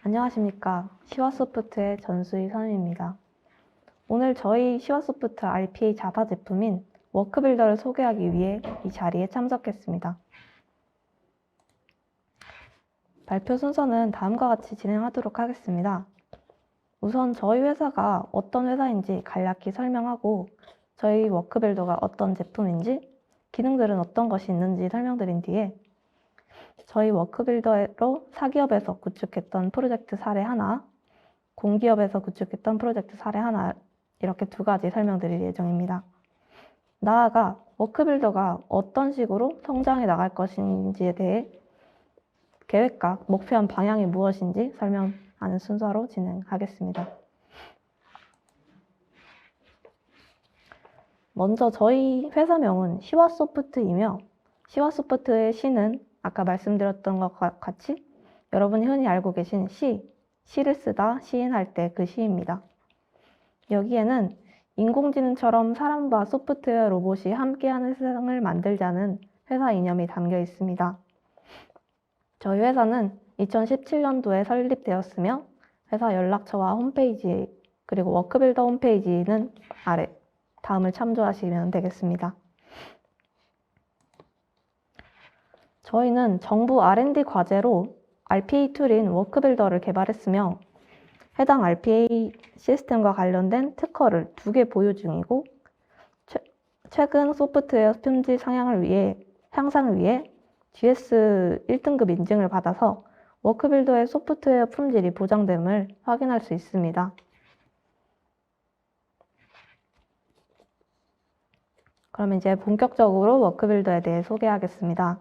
안녕하십니까. 시와소프트의 전수희 선임입니다. 오늘 저희 시와소프트 RPA 자사 제품인 워크빌더를 소개하기 위해 이 자리에 참석했습니다. 발표 순서는 다음과 같이 진행하도록 하겠습니다. 우선 저희 회사가 어떤 회사인지 간략히 설명하고 저희 워크빌더가 어떤 제품인지 기능들은 어떤 것이 있는지 설명드린 뒤에 저희 워크빌더로 사기업에서 구축했던 프로젝트 사례 하나, 공기업에서 구축했던 프로젝트 사례 하나 이렇게 두 가지 설명드릴 예정입니다. 나아가 워크빌더가 어떤 식으로 성장해 나갈 것인지에 대해 계획과 목표한 방향이 무엇인지 설명하는 순서로 진행하겠습니다. 먼저 저희 회사명은 시와소프트이며 시와소프트의 시는 아까 말씀드렸던 것과 같이 여러분이 흔히 알고 계신 시를 쓰다 시인할 때 그 시입니다. 여기에는 인공지능처럼 사람과 소프트웨어 로봇이 함께하는 세상을 만들자는 회사 이념이 담겨 있습니다. 저희 회사는 2017년도에 설립되었으며 회사 연락처와 홈페이지 그리고 워크빌더 홈페이지는 아래 다음을 참조하시면 되겠습니다. 저희는 정부 R&D 과제로 RPA 툴인 워크빌더를 개발했으며 해당 RPA 시스템과 관련된 특허를 2개 보유 중이고 최근 소프트웨어 품질 향상을 위해 GS 1등급 인증을 받아서 워크빌더의 소프트웨어 품질이 보장됨을 확인할 수 있습니다. 그럼 이제 본격적으로 워크빌더에 대해 소개하겠습니다.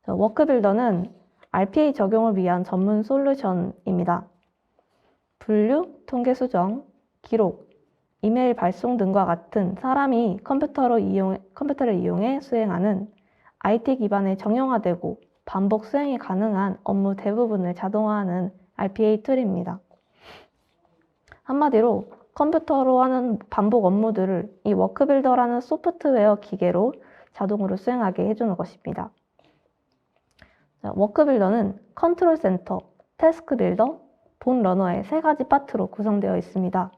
워크빌더는 RPA 적용을 위한 전문 솔루션입니다. 분류, 통계 수정, 기록, 이메일 발송 등과 같은 사람이 컴퓨터를 이용해 수행하는 IT 기반의 정형화되고 반복 수행이 가능한 업무 대부분을 자동화하는 RPA 툴입니다. 한마디로 컴퓨터로 하는 반복 업무들을 이 워크빌더라는 소프트웨어 기계로 자동으로 수행하게 해주는 것입니다. 워크빌더는 컨트롤 센터, 태스크 빌더, 본 러너의 3가지 파트로 구성되어 있습니다.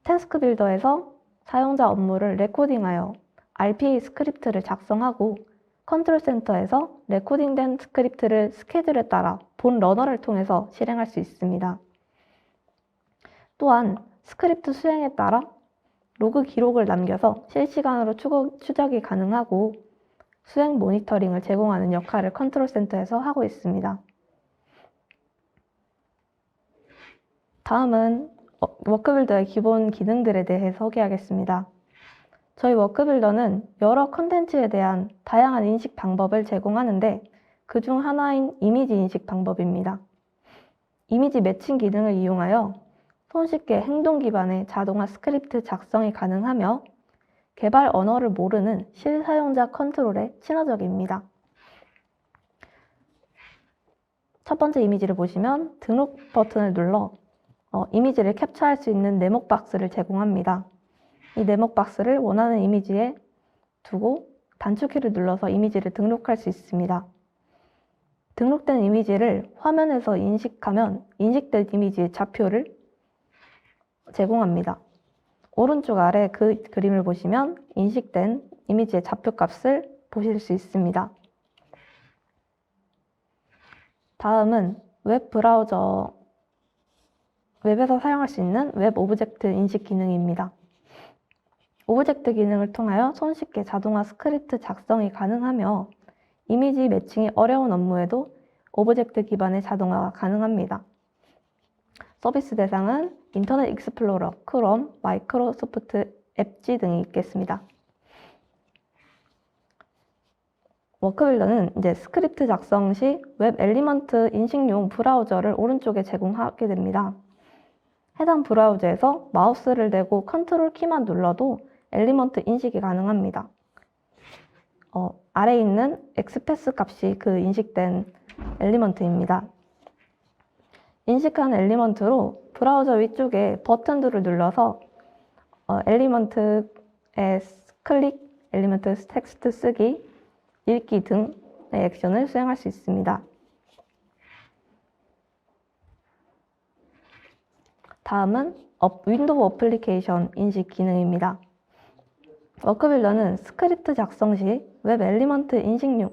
태스크 빌더에서 사용자 업무를 레코딩하여 RPA 스크립트를 작성하고 컨트롤 센터에서 레코딩된 스크립트를 스케줄에 따라 본 러너를 통해서 실행할 수 있습니다. 또한 스크립트 수행에 따라 로그 기록을 남겨서 실시간으로 추적이 가능하고 수행 모니터링을 제공하는 역할을 컨트롤 센터에서 하고 있습니다. 다음은 워크빌더의 기본 기능들에 대해 소개하겠습니다. 저희 워크빌더는 여러 컨텐츠에 대한 다양한 인식 방법을 제공하는데 그중 하나인 이미지 인식 방법입니다. 이미지 매칭 기능을 이용하여 손쉽게 행동 기반의 자동화 스크립트 작성이 가능하며 개발 언어를 모르는 실사용자 컨트롤에 친화적입니다. 첫 번째 이미지를 보시면 등록 버튼을 눌러 이미지를 캡처할 수 있는 네모 박스를 제공합니다. 이 네모 박스를 원하는 이미지에 두고 단축키를 눌러서 이미지를 등록할 수 있습니다. 등록된 이미지를 화면에서 인식하면 인식된 이미지의 좌표를 제공합니다. 오른쪽 아래 그 그림을 보시면 인식된 이미지의 좌표값을 보실 수 있습니다. 다음은 웹에서 사용할 수 있는 웹 오브젝트 인식 기능입니다. 오브젝트 기능을 통하여 손쉽게 자동화 스크립트 작성이 가능하며 이미지 매칭이 어려운 업무에도 오브젝트 기반의 자동화가 가능합니다. 서비스 대상은 인터넷 익스플로러, 크롬, 마이크로소프트 엣지 등이 있겠습니다. 워크빌더는 이제 스크립트 작성 시 웹 엘리먼트 인식용 브라우저를 오른쪽에 제공하게 됩니다. 해당 브라우저에서 마우스를 대고 컨트롤 키만 눌러도 엘리먼트 인식이 가능합니다. 아래에 있는 엑스패스 값이 그 인식된 엘리먼트입니다. 인식한 엘리먼트로 브라우저 위쪽에 버튼들을 눌러서 엘리먼트의 클릭, 엘리먼트 텍스트 쓰기, 읽기 등의 액션을 수행할 수 있습니다. 다음은 윈도우 어플리케이션 인식 기능입니다. 워크빌더는 스크립트 작성 시 웹 엘리먼트 인식용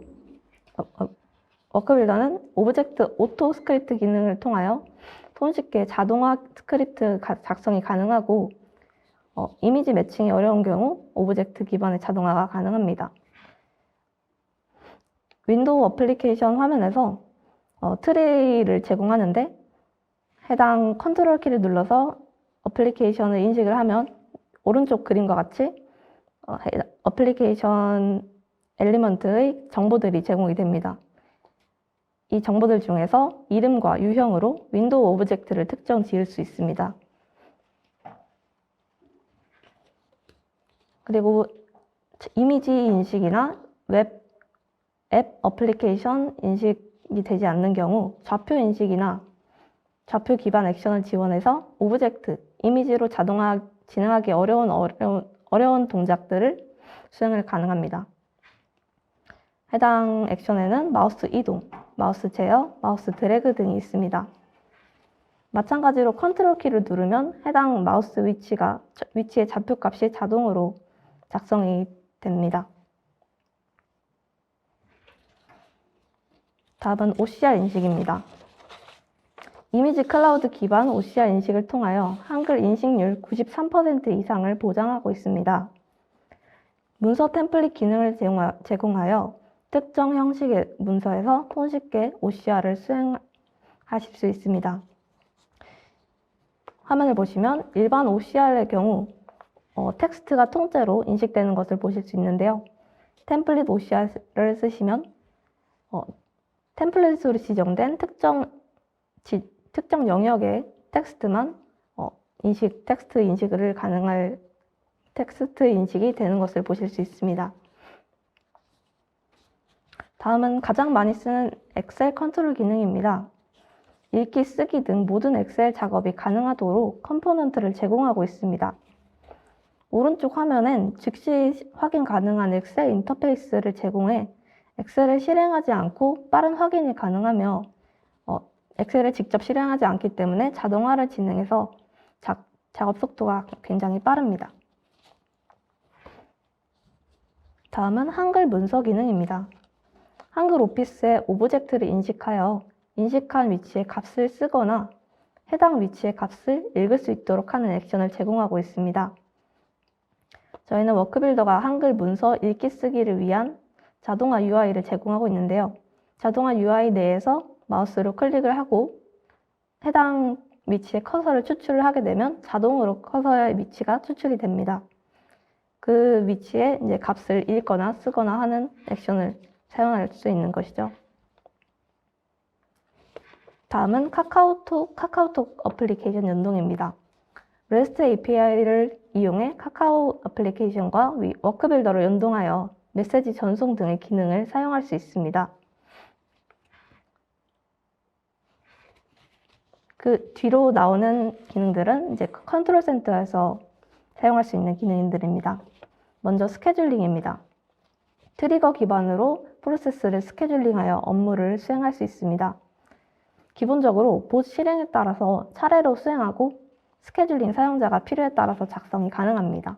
워크빌더는 오브젝트 오토 스크립트 기능을 통하여 손쉽게 자동화 스크립트 작성이 가능하고 이미지 매칭이 어려운 경우 오브젝트 기반의 자동화가 가능합니다. 윈도우 어플리케이션 화면에서 트리를 제공하는데 해당 컨트롤 키를 눌러서 어플리케이션을 인식을 하면 오른쪽 그림과 같이 어플리케이션 엘리먼트의 정보들이 제공이 됩니다. 이 정보들 중에서 이름과 유형으로 윈도우 오브젝트를 특정 지을 수 있습니다. 그리고 이미지 인식이나 앱 어플리케이션 인식이 되지 않는 경우 좌표 인식이나 좌표 기반 액션을 지원해서 오브젝트, 이미지로 자동화 진행하기 어려운 동작들을 수행을 가능합니다. 해당 액션에는 마우스 이동, 마우스 제어, 마우스 드래그 등이 있습니다. 마찬가지로 컨트롤 키를 누르면 해당 마우스 위치의 좌표값이 자동으로 작성이 됩니다. 다음은 OCR 인식입니다. 이미지 클라우드 기반 OCR 인식을 통하여 한글 인식률 93% 이상을 보장하고 있습니다. 문서 템플릿 기능을 제공하여 특정 형식의 문서에서 손쉽게 OCR을 수행하실 수 있습니다. 화면을 보시면 일반 OCR의 경우 텍스트가 통째로 인식되는 것을 보실 수 있는데요. 템플릿 OCR을 쓰시면 템플릿으로 지정된 특정 영역의 텍스트만 텍스트 인식이 되는 것을 보실 수 있습니다. 다음은 가장 많이 쓰는 엑셀 컨트롤 기능입니다. 읽기, 쓰기 등 모든 엑셀 작업이 가능하도록 컴포넌트를 제공하고 있습니다. 오른쪽 화면엔 즉시 확인 가능한 엑셀 인터페이스를 제공해 엑셀을 실행하지 않고 빠른 확인이 가능하며 엑셀을 직접 실행하지 않기 때문에 자동화를 진행해서 작업 속도가 굉장히 빠릅니다. 다음은 한글 문서 기능입니다. 한글 오피스의 오브젝트를 인식하여 인식한 위치의 값을 쓰거나 해당 위치의 값을 읽을 수 있도록 하는 액션을 제공하고 있습니다. 저희는 워크빌더가 한글 문서 읽기 쓰기를 위한 자동화 UI를 제공하고 있는데요. 자동화 UI 내에서 마우스로 클릭을 하고 해당 위치에 커서를 추출을 하게 되면 자동으로 커서의 위치가 추출이 됩니다. 그 위치에 이제 값을 읽거나 쓰거나 하는 액션을 사용할 수 있는 것이죠. 다음은 카카오톡 어플리케이션 연동입니다. REST API를 이용해 카카오 어플리케이션과 워크빌더를 연동하여 메시지 전송 등의 기능을 사용할 수 있습니다. 그 뒤로 나오는 기능들은 이제 컨트롤 센터에서 사용할 수 있는 기능들입니다. 먼저 스케줄링입니다. 트리거 기반으로 프로세스를 스케줄링하여 업무를 수행할 수 있습니다. 기본적으로 봇 실행에 따라서 차례로 수행하고 스케줄링 사용자가 필요에 따라서 작성이 가능합니다.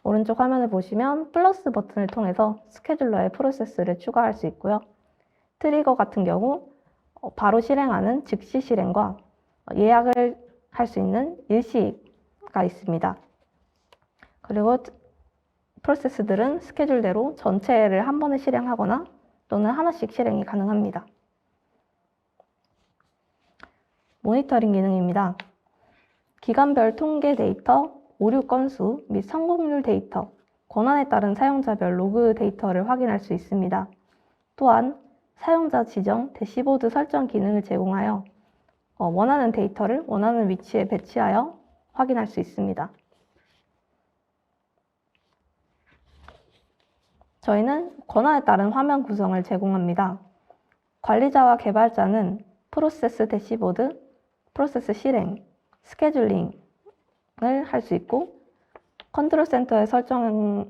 오른쪽 화면을 보시면 플러스 버튼을 통해서 스케줄러의 프로세스를 추가할 수 있고요. 트리거 같은 경우 바로 실행하는 즉시 실행과 예약을 할 수 있는 일시가 있습니다. 그리고 프로세스들은 스케줄대로 전체를 한 번에 실행하거나 또는 하나씩 실행이 가능합니다. 모니터링 기능입니다. 기간별 통계 데이터, 오류 건수 및 성공률 데이터, 권한에 따른 사용자별 로그 데이터를 확인할 수 있습니다. 또한 사용자 지정 대시보드 설정 기능을 제공하여 원하는 데이터를 원하는 위치에 배치하여 확인할 수 있습니다. 저희는 권한에 따른 화면 구성을 제공합니다. 관리자와 개발자는 프로세스 대시보드, 프로세스 실행, 스케줄링을 할 수 있고 컨트롤 센터의 설정에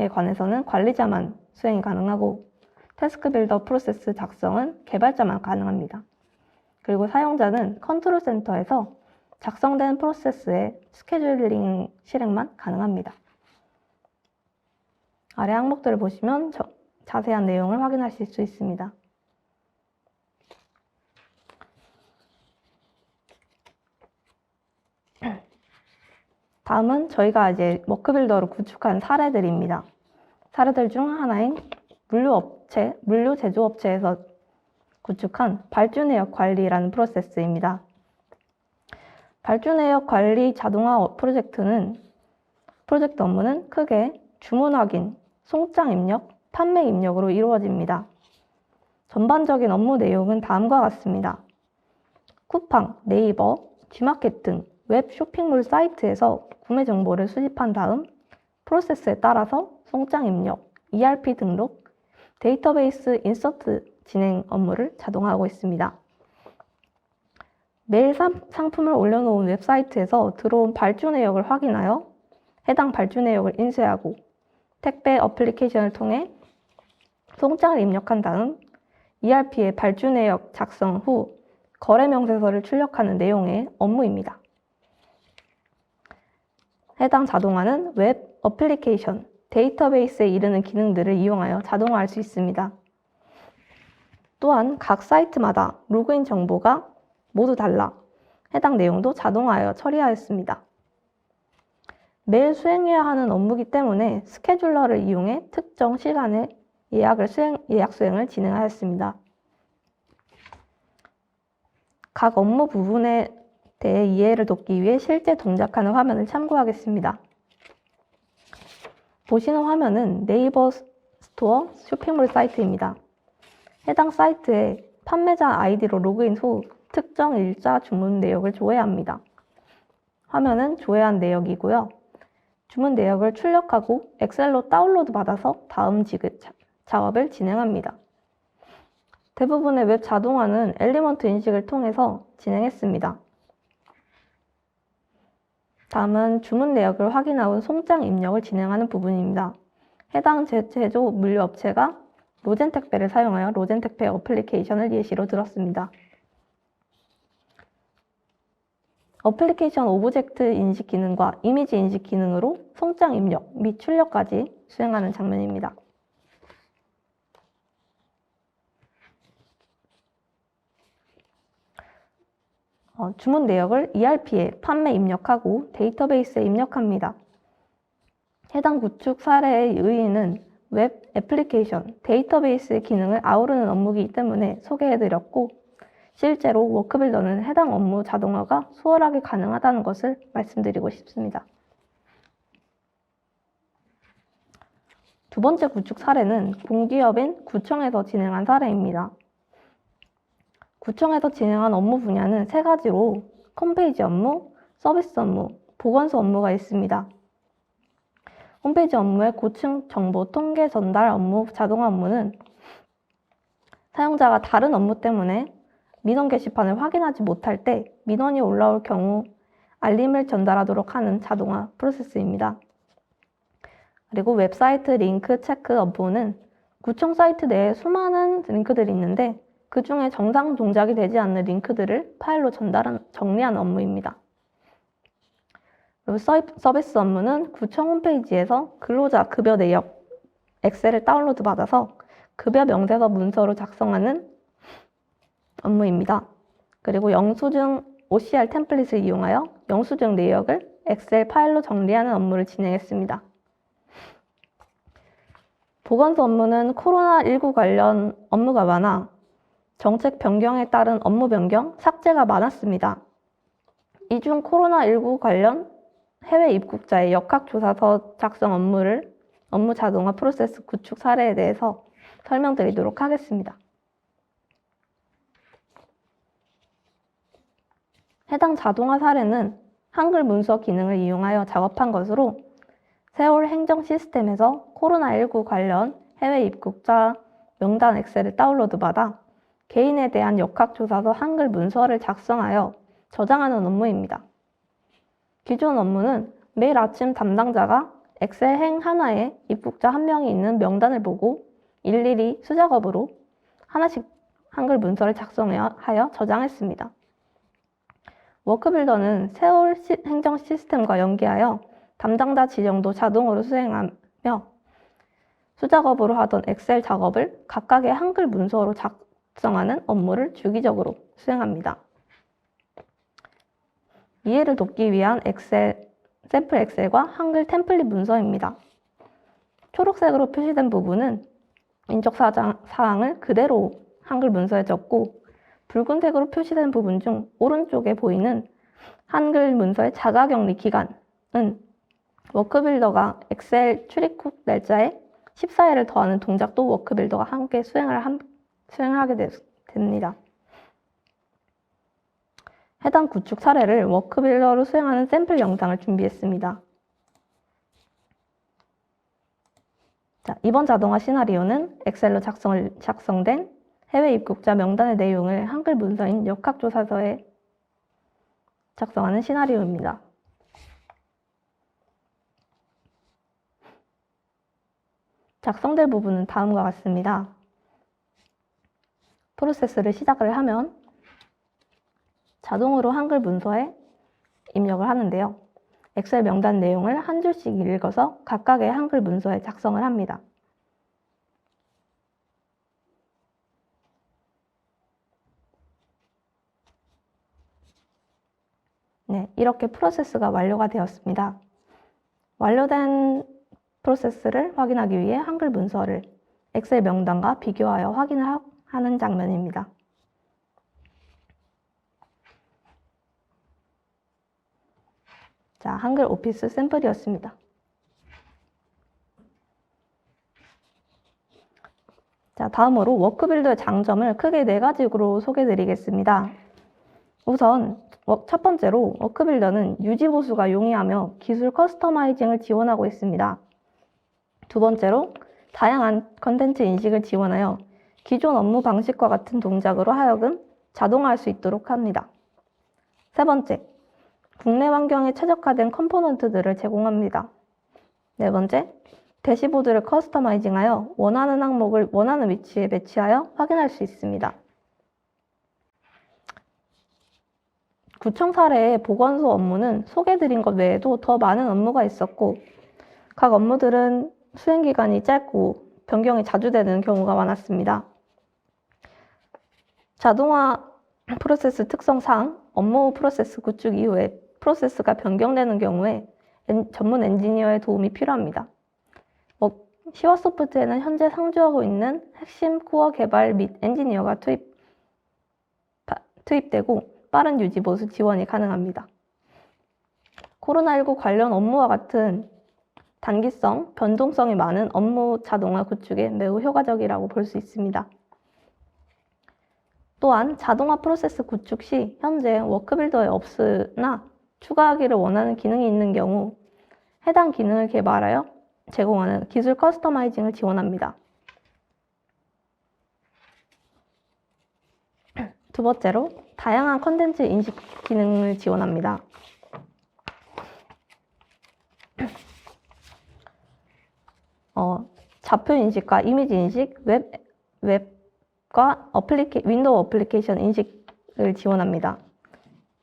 관해서는 관리자만 수행이 가능하고 태스크 빌더 프로세스 작성은 개발자만 가능합니다. 그리고 사용자는 컨트롤 센터에서 작성된 프로세스의 스케줄링 실행만 가능합니다. 아래 항목들을 보시면 자세한 내용을 확인하실 수 있습니다. 다음은 저희가 이제 워크빌더로 구축한 사례들입니다. 사례들 중 하나인 물류 제조업체에서 구축한 발주내역 관리라는 프로세스입니다. 발주내역 관리 자동화 프로젝트 업무는 크게 주문 확인, 송장 입력, 판매 입력으로 이루어집니다. 전반적인 업무 내용은 다음과 같습니다. 쿠팡, 네이버, G마켓 등 웹 쇼핑몰 사이트에서 구매 정보를 수집한 다음 프로세스에 따라서 송장 입력, ERP 등록, 데이터베이스 인서트 진행 업무를 자동화하고 있습니다. 매일 상품을 올려놓은 웹사이트에서 들어온 발주 내역을 확인하여 해당 발주 내역을 인쇄하고 택배 어플리케이션을 통해 송장을 입력한 다음 ERP에 발주 내역 작성 후 거래 명세서를 출력하는 내용의 업무입니다. 해당 자동화는 웹 어플리케이션, 데이터베이스에 이르는 기능들을 이용하여 자동화할 수 있습니다. 또한 각 사이트마다 로그인 정보가 모두 달라 해당 내용도 자동화하여 처리하였습니다. 매일 수행해야 하는 업무이기 때문에 스케줄러를 이용해 특정 시간에 예약 수행을 진행하였습니다. 각 업무 부분에 대해 이해를 돕기 위해 실제 동작하는 화면을 참고하겠습니다. 보시는 화면은 네이버 스토어 쇼핑몰 사이트입니다. 해당 사이트에 판매자 아이디로 로그인 후 특정 일자 주문 내역을 조회합니다. 화면은 조회한 내역이고요. 주문 내역을 출력하고 엑셀로 다운로드 받아서 다음 지급 작업을 진행합니다. 대부분의 웹 자동화는 엘리먼트 인식을 통해서 진행했습니다. 다음은 주문 내역을 확인하고 송장 입력을 진행하는 부분입니다. 해당 제조 물류업체가 로젠택배를 사용하여 로젠택배 어플리케이션을 예시로 들었습니다. 어플리케이션 오브젝트 인식 기능과 이미지 인식 기능으로 송장 입력 및 출력까지 수행하는 장면입니다. 주문 내역을 ERP에 판매 입력하고 데이터베이스에 입력합니다. 해당 구축 사례의 의의는 웹 애플리케이션, 데이터베이스의 기능을 아우르는 업무이기 때문에 소개해드렸고 실제로 워크빌더는 해당 업무 자동화가 수월하게 가능하다는 것을 말씀드리고 싶습니다. 두 번째 구축 사례는 공기업인 구청에서 진행한 사례입니다. 구청에서 진행한 업무 분야는 세 가지로 홈페이지 업무, 서비스 업무, 보건소 업무가 있습니다. 홈페이지 업무의 고층 정보 통계 전달 업무 자동화 업무는 사용자가 다른 업무 때문에 민원 게시판을 확인하지 못할 때 민원이 올라올 경우 알림을 전달하도록 하는 자동화 프로세스입니다. 그리고 웹사이트 링크 체크 업무는 구청 사이트 내에 수많은 링크들이 있는데 그 중에 정상 동작이 되지 않는 링크들을 파일로 정리하는 업무입니다. 그리고 서비스 업무는 구청 홈페이지에서 근로자 급여 내역 엑셀을 다운로드 받아서 급여 명세서 문서로 작성하는 업무입니다. 그리고 영수증 OCR 템플릿을 이용하여 영수증 내역을 엑셀 파일로 정리하는 업무를 진행했습니다. 보건소 업무는 코로나19 관련 업무가 많아 정책 변경에 따른 업무 변경, 삭제가 많았습니다. 이 중 코로나19 관련 해외 입국자의 역학조사서 작성 업무 자동화 프로세스 구축 사례에 대해서 설명드리도록 하겠습니다. 해당 자동화 사례는 한글 문서 기능을 이용하여 작업한 것으로 세월 행정 시스템에서 코로나19 관련 해외 입국자 명단 엑셀을 다운로드 받아 개인에 대한 역학조사서 한글 문서를 작성하여 저장하는 업무입니다. 기존 업무는 매일 아침 담당자가 엑셀 행 하나에 입국자 한 명이 있는 명단을 보고 일일이 수작업으로 하나씩 한글 문서를 작성하여 저장했습니다. 워크빌더는 세월 행정 시스템과 연계하여 담당자 지정도 자동으로 수행하며 수작업으로 하던 엑셀 작업을 각각의 한글 문서로 작성하는 업무를 주기적으로 수행합니다. 이해를 돕기 위한 샘플 엑셀과 한글 템플릿 문서입니다. 초록색으로 표시된 부분은 인적 사항을 그대로 한글 문서에 적고, 붉은색으로 표시된 부분 중 오른쪽에 보이는 한글 문서의 자가격리 기간은 워크빌더가 엑셀 출입국 날짜에 14일을 더하는 동작도 워크빌더가 함께 수행을 하게 됩니다. 해당 구축 사례를 워크빌더로 수행하는 샘플 영상을 준비했습니다. 자, 이번 자동화 시나리오는 엑셀로 작성된 해외 입국자 명단의 내용을 한글 문서인 역학조사서에 작성하는 시나리오입니다. 작성될 부분은 다음과 같습니다. 프로세스를 시작을 하면 자동으로 한글 문서에 입력을 하는데요. 엑셀 명단 내용을 한 줄씩 읽어서 각각의 한글 문서에 작성을 합니다. 네, 이렇게 프로세스가 완료가 되었습니다. 완료된 프로세스를 확인하기 위해 한글 문서를 엑셀 명단과 비교하여 확인을 하는 장면입니다. 자, 한글 오피스 샘플이었습니다. 자, 다음으로 워크빌더의 장점을 크게 4가지로 소개해드리겠습니다. 우선 첫 번째로 워크빌더는 유지보수가 용이하며 기술 커스터마이징을 지원하고 있습니다. 두 번째로 다양한 컨텐츠 인식을 지원하여 기존 업무 방식과 같은 동작으로 하여금 자동화할 수 있도록 합니다. 세 번째, 국내 환경에 최적화된 컴포넌트들을 제공합니다. 네 번째, 대시보드를 커스터마이징하여 원하는 항목을 원하는 위치에 배치하여 확인할 수 있습니다. 구청 사례의 보건소 업무는 소개해드린 것 외에도 더 많은 업무가 있었고, 각 업무들은 수행기간이 짧고 변경이 자주 되는 경우가 많았습니다. 자동화 프로세스 특성상 업무 프로세스 구축 이후에 프로세스가 변경되는 경우에 전문 엔지니어의 도움이 필요합니다. 시와소프트에는 현재 상주하고 있는 핵심 코어 개발 및 엔지니어가 투입되고 빠른 유지 보수 지원이 가능합니다. 코로나19 관련 업무와 같은 단기성, 변동성이 많은 업무 자동화 구축에 매우 효과적이라고 볼 수 있습니다. 또한 자동화 프로세스 구축 시 현재 워크빌더에 없으나 추가하기를 원하는 기능이 있는 경우 해당 기능을 개발하여 제공하는 기술 커스터마이징을 지원합니다. 두 번째로 다양한 컨텐츠 인식 기능을 지원합니다. 좌표 인식과 이미지 인식, 웹과 윈도우 어플리케이션 인식을 지원합니다.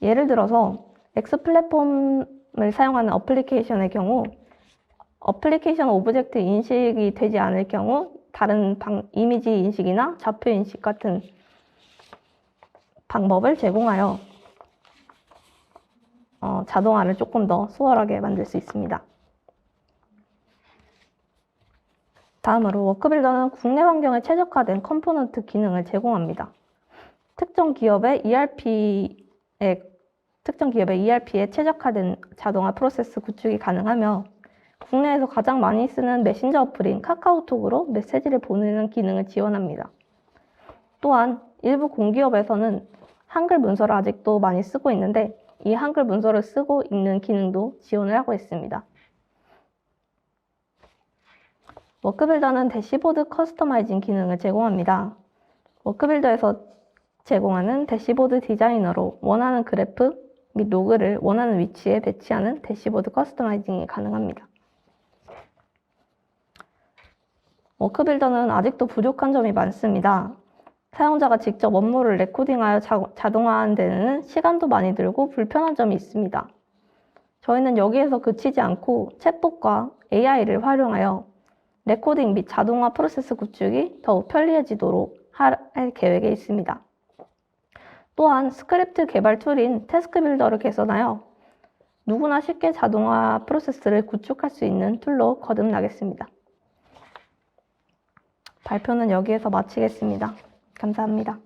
예를 들어서 X 플랫폼을 사용하는 어플리케이션의 경우 어플리케이션 오브젝트 인식이 되지 않을 경우 다른 이미지 인식이나 좌표 인식 같은 방법을 제공하여 자동화를 조금 더 수월하게 만들 수 있습니다. 다음으로 워크빌더는 국내 환경에 최적화된 컴포넌트 기능을 제공합니다. 특정 기업의 ERP에 최적화된 자동화 프로세스 구축이 가능하며 국내에서 가장 많이 쓰는 메신저 어플인 카카오톡으로 메시지를 보내는 기능을 지원합니다. 또한 일부 공기업에서는 한글 문서를 아직도 많이 쓰고 있는데 이 한글 문서를 쓰고 읽는 기능도 지원을 하고 있습니다. 워크빌더는 대시보드 커스터마이징 기능을 제공합니다. 워크빌더에서 제공하는 대시보드 디자이너로 원하는 그래프 및 로그를 원하는 위치에 배치하는 대시보드 커스터마이징이 가능합니다. 워크빌더는 아직도 부족한 점이 많습니다. 사용자가 직접 업무를 레코딩하여 자동화하는 데는 시간도 많이 들고 불편한 점이 있습니다. 저희는 여기에서 그치지 않고 챗봇과 AI를 활용하여 레코딩 및 자동화 프로세스 구축이 더욱 편리해지도록 할 계획에 있습니다. 또한 스크립트 개발 툴인 태스크 빌더를 개선하여 누구나 쉽게 자동화 프로세스를 구축할 수 있는 툴로 거듭나겠습니다. 발표는 여기에서 마치겠습니다. 감사합니다.